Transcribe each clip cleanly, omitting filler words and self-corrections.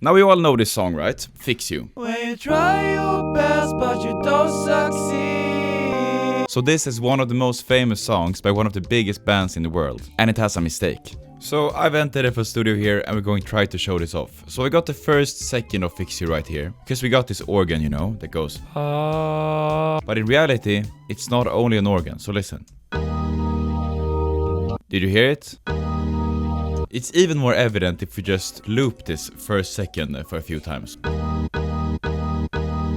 Now we all know this song, right? Fix You. When you try your best but you don't succeed. So this is one of the most famous songs by one of the biggest bands in the world. And it has a mistake. So I've entered FL Studio here and we're going to try to show this off. So I got the first second of Fix You right here. Because we got this organ, you know, that goes But in reality, it's not only an organ, so listen. Did you hear it? It's even more evident if we just loop this first second for a few times.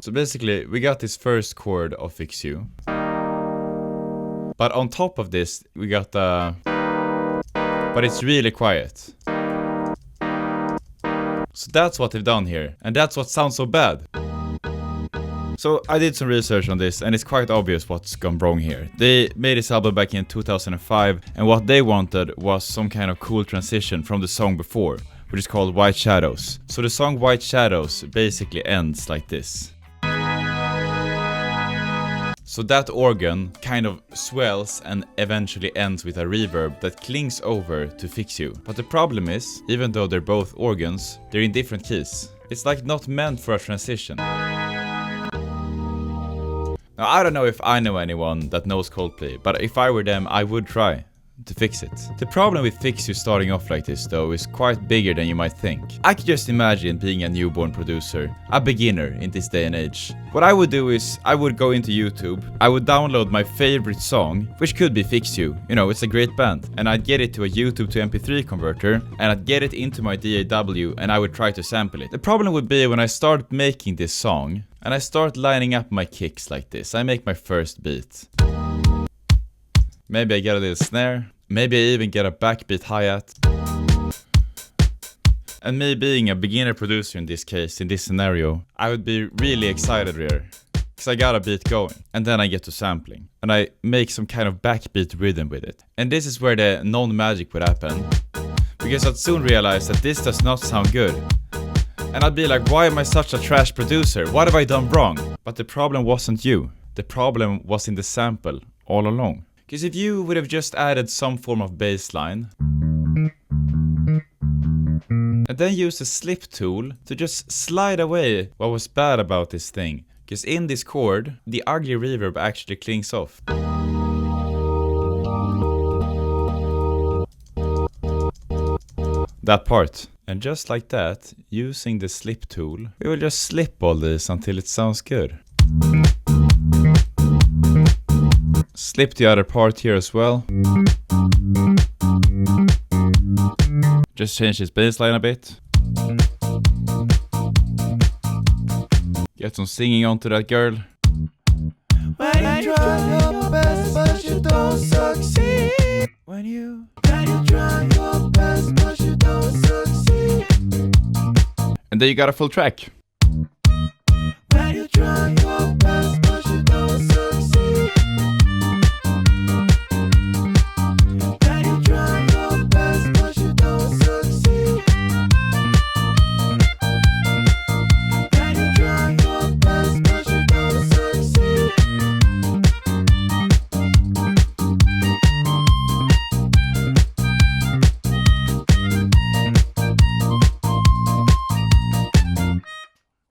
So basically, we got this first chord of Fix You. But on top of this, we got the... But it's really quiet. So that's what they've done here. And that's what sounds so bad. So I did some research on this and it's quite obvious what's gone wrong here. They made this album back in 2005 and what they wanted was some kind of cool transition from the song before, which is called White Shadows. So the song White Shadows basically ends like this. So that organ kind of swells and eventually ends with a reverb that clings over to Fix You. But the problem is, even though they're both organs, they're in different keys. It's like not meant for a transition. Now, I don't know if I know anyone that knows Coldplay, but if I were them, I would try to fix it. The problem with Fix You starting off like this though is quite bigger than you might think. I could just imagine being a newborn producer, a beginner in this day and age. What I would do is, I would go into YouTube, I would download my favorite song, which could be Fix You, you know, it's a great band, and I'd get it to a YouTube to MP3 converter, and I'd get it into my DAW, and I would try to sample it. The problem would be when I start making this song, and I start lining up my kicks like this. I make my first beat. Maybe I get a little snare. Maybe I even get a backbeat hi-hat. And me being a beginner producer in this case, in this scenario, I would be really excited here. Because I got a beat going. And then I get to sampling. And I make some kind of backbeat rhythm with it. And this is where the non-magic would happen. Because I'd soon realize that this does not sound good. And I'd be like, why am I such a trash producer? What have I done wrong? But the problem wasn't you. The problem was in the sample all along. Because if you would have just added some form of bass line and then used the slip tool to just slide away what was bad about this thing. Because in this chord, the ugly reverb actually clings off. That part. And just like that, using the slip tool, we will just slip all this until it sounds good. Slip the other part here as well. Just change his bass line a bit. Get some singing onto that girl. When you try your best but you don't succeed. When you try your best but you don't succeed. And then you got a full track. When you try